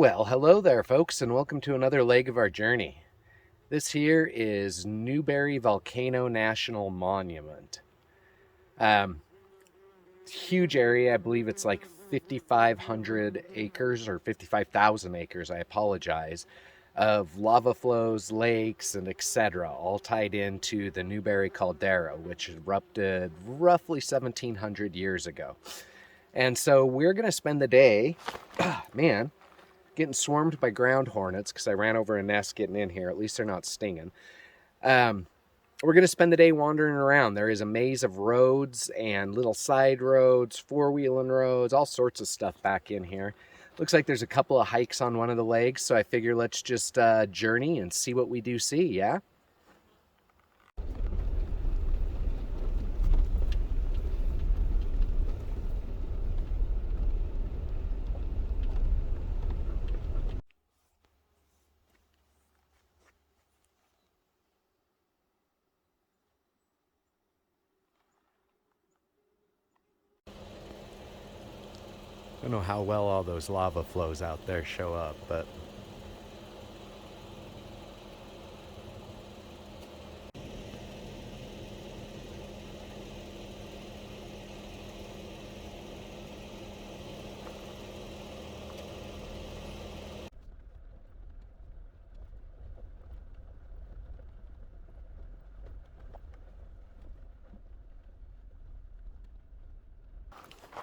Well, hello there, folks, and welcome to another leg of our journey. This here is Newberry Volcano National Monument. Huge area. I believe it's like 5,500 acres or 55,000 acres, I apologize, of lava flows, lakes, and etc., all tied into the Newberry caldera, which erupted roughly 1,700 years ago. And so we're going to spend the day, getting swarmed by ground hornets because I ran over a nest getting in here. At least they're not stinging. We're going to spend the day wandering around. There is a maze of roads and little side roads, four-wheeling roads, all sorts of stuff back in here. Looks like there's a couple of hikes on one of the legs, so I figure let's just journey and see what we do see, yeah? I don't know how well all those lava flows out there show up, but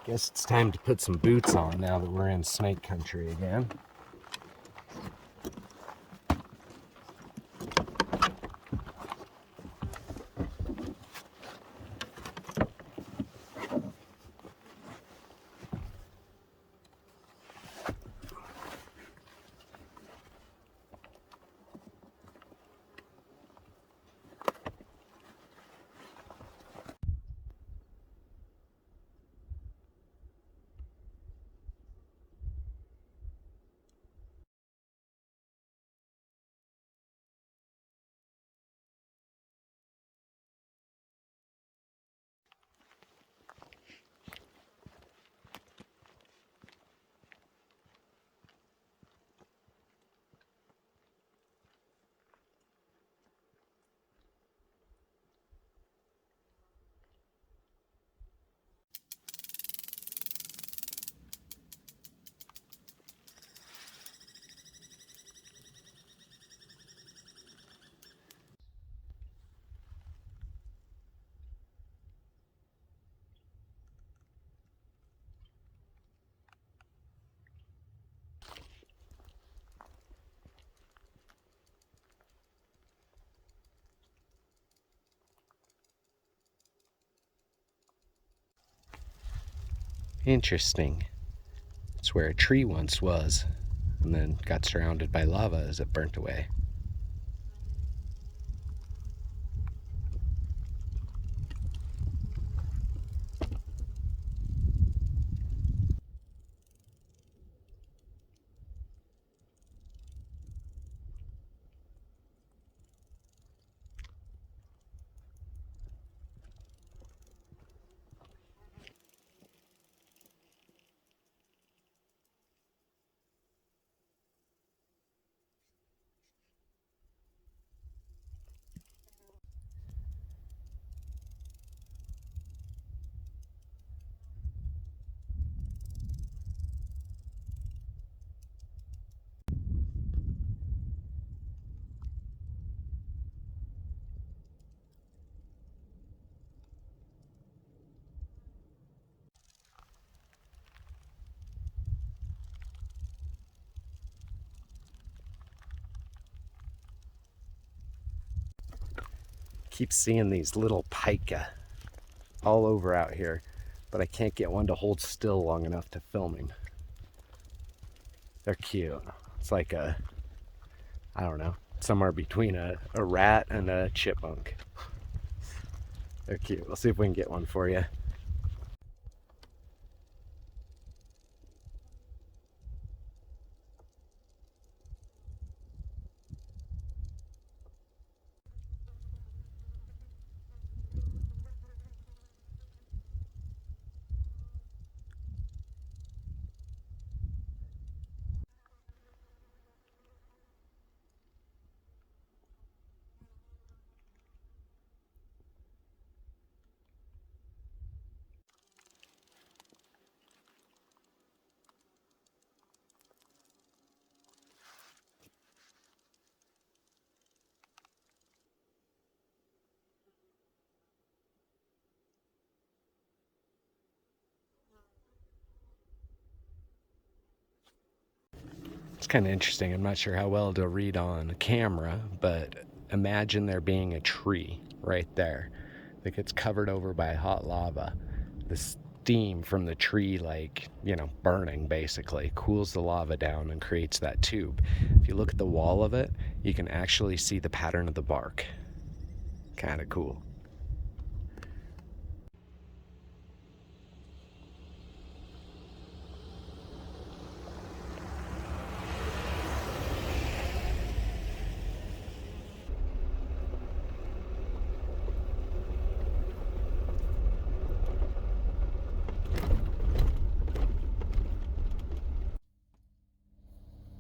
guess it's time to put some boots on now that we're in snake country again. Interesting. It's where a tree once was, and then got surrounded by lava as it burnt away. Keep seeing these little pika all over out here, but I can't get one to hold still long enough to film him. They're cute. It's like I don't know, somewhere between a rat and a chipmunk. They're cute. We'll see if we can get one for you. kind of interesting. I'm not sure how well to read on camera, but imagine there being a tree right there that gets covered over by hot lava. The steam from the tree, like, burning basically, cools the lava down and creates that tube. If you look at the wall of it, you can actually see the pattern of the bark. Kind of cool.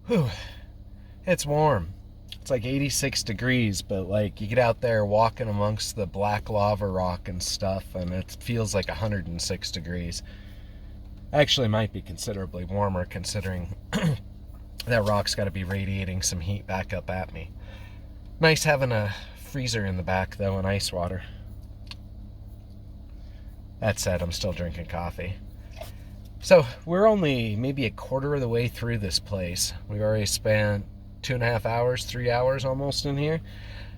Whew. It's warm. It's like 86 degrees, but like you get out there walking amongst the black lava rock and stuff, and it feels like 106 degrees. Actually, might be considerably warmer considering that rock's got to be radiating some heat back up at me. Nice having a freezer in the back, though, and ice water. That said, I'm still drinking coffee. So, we're only maybe a quarter of the way through this place. We've already spent 2.5 hours, 3 hours almost in here.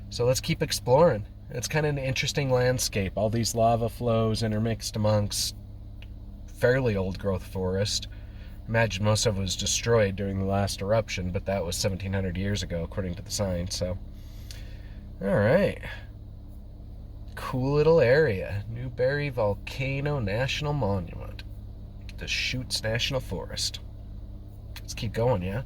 So let's keep exploring. It's kind of an interesting landscape. All these lava flows intermixed amongst fairly old growth forest. Imagine most of it was destroyed during the last eruption, but that was 1700 years ago, according to the signs. So, all right. Cool little area. Newberry Volcanic National Monument. Deschutes National Forest. Let's keep going, yeah?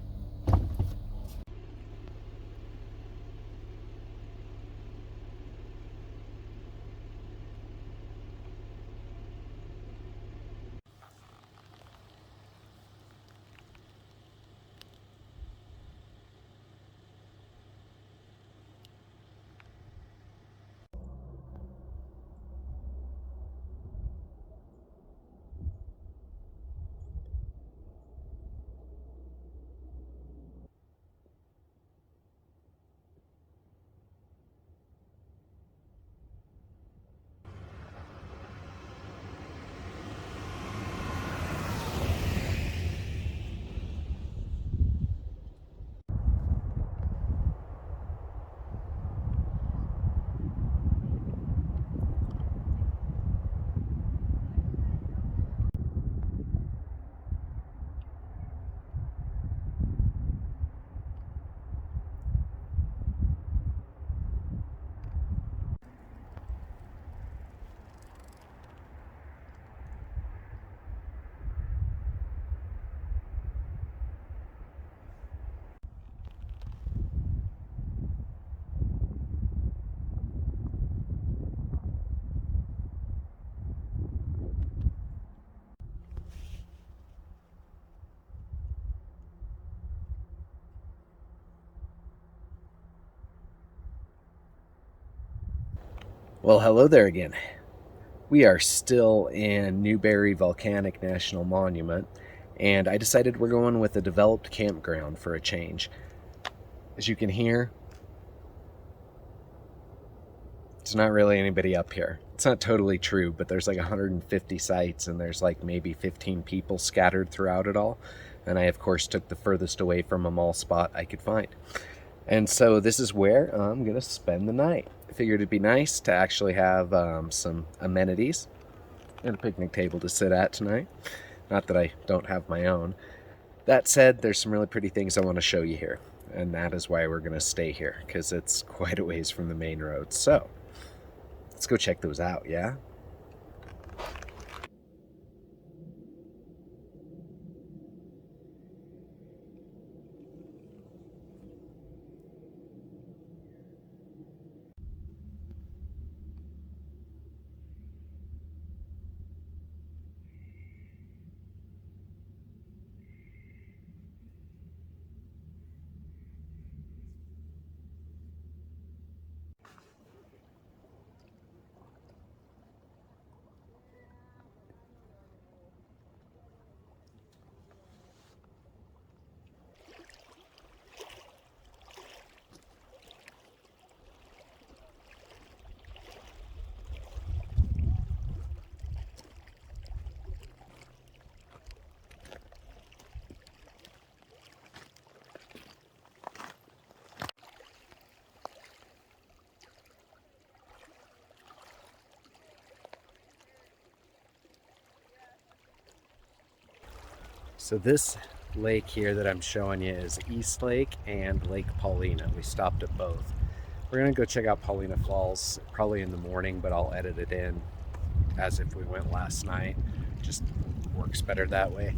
Well, hello there again. We are still in Newberry Volcanic National Monument, and I decided we're going with a developed campground for a change. As you can hear, there's not really anybody up here. It's not totally true, but there's like 150 sites, and there's like maybe 15 people scattered throughout it all. And I, of course, took the furthest away from a mall spot I could find. And so this is where I'm going to spend the night. I figured it'd be nice to actually have some amenities and a picnic table to sit at tonight. Not that I don't have my own. That said, there's some really pretty things I want to show you here. And that is why we're going to stay here, because it's quite a ways from the main road. So, let's go check those out, yeah? So this lake here that I'm showing you is East Lake and Lake Paulina. We stopped at both. We're gonna go check out Paulina Falls probably in the morning, but I'll edit it in as if we went last night. Just works better that way.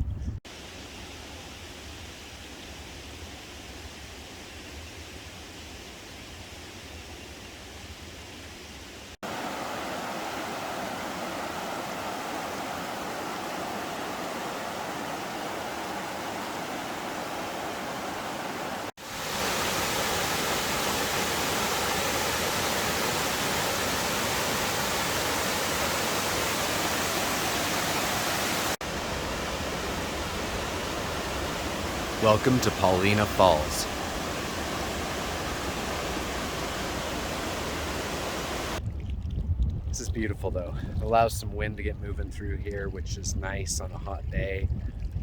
Welcome to Paulina Falls. This is beautiful though. It allows some wind to get moving through here, which is nice on a hot day.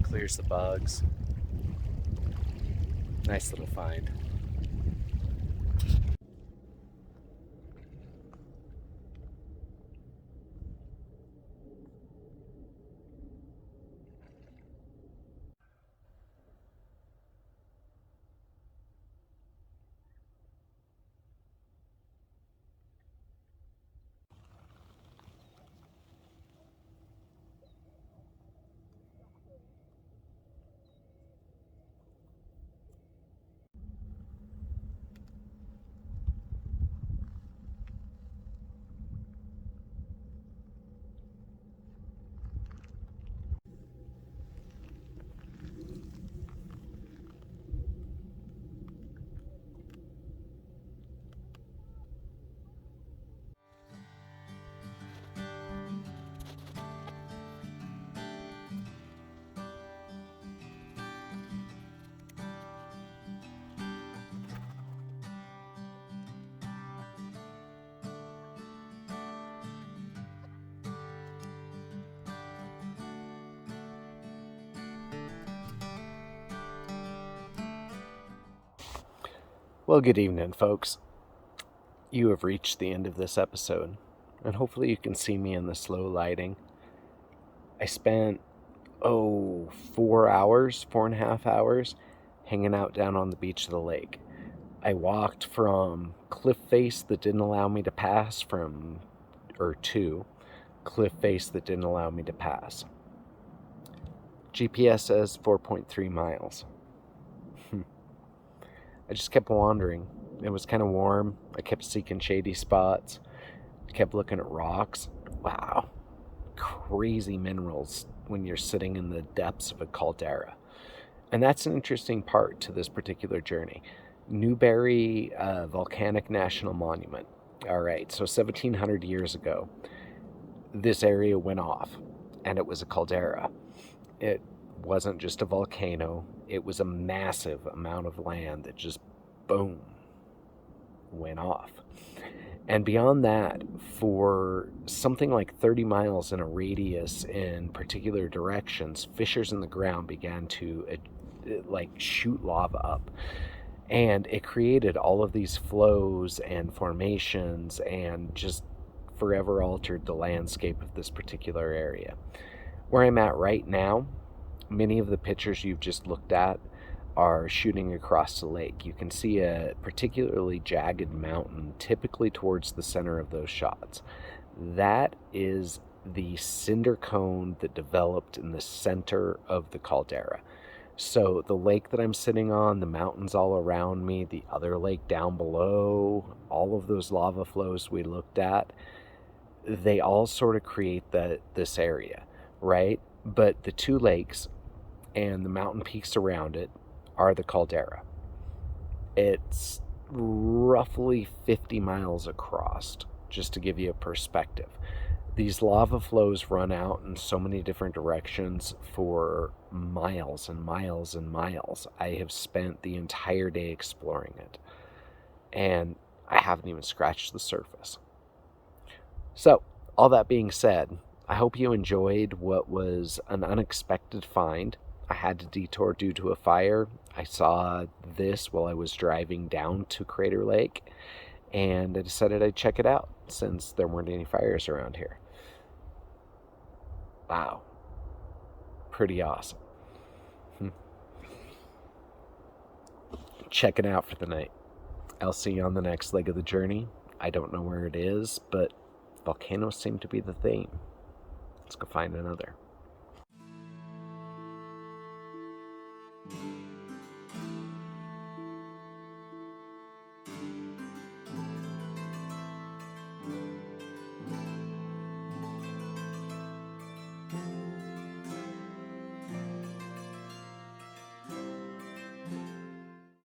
Clears the bugs. Nice little find. Well, good evening, folks. You have reached the end of this episode, and hopefully you can see me in the slow lighting. I spent, 4.5 hours hanging out down on the beach of the lake. I walked from cliff face that didn't allow me to pass to cliff face that didn't allow me to pass. GPS says 4.3 miles. I just kept wandering. It was kind of warm. I kept seeking shady spots. Kept looking at rocks. Wow. Crazy minerals when you're sitting in the depths of a caldera. And that's an interesting part to this particular journey. Newberry Volcanic National Monument. All right, so 1700 years ago, this area went off, and it was a caldera. It wasn't just a volcano. It was a massive amount of land that just, boom, went off. And beyond that, for something like 30 miles in a radius in particular directions, fissures in the ground began to shoot lava up. And it created all of these flows and formations and just forever altered the landscape of this particular area. Where I'm at right now, many of the pictures you've just looked at are shooting across the lake. You can see a particularly jagged mountain typically towards the center of those shots. That is the cinder cone that developed in the center of the caldera. So the lake that I'm sitting on, the mountains all around me, the other lake down below, all of those lava flows we looked at, they all sort of create this area, right? But the two lakes and the mountain peaks around it are the caldera. It's roughly 50 miles across, just to give you a perspective. These lava flows run out in so many different directions for miles and miles and miles. I have spent the entire day exploring it, and I haven't even scratched the surface. So, all that being said, I hope you enjoyed what was an unexpected find. I had to detour due to a fire. I saw this while I was driving down to Crater Lake, and I decided I'd check it out since there weren't any fires around here. Wow. Pretty awesome. checking out for the night. I'll see you on the next leg of the journey. I don't know where it is, but volcanoes seem to be the theme. Let's go find another.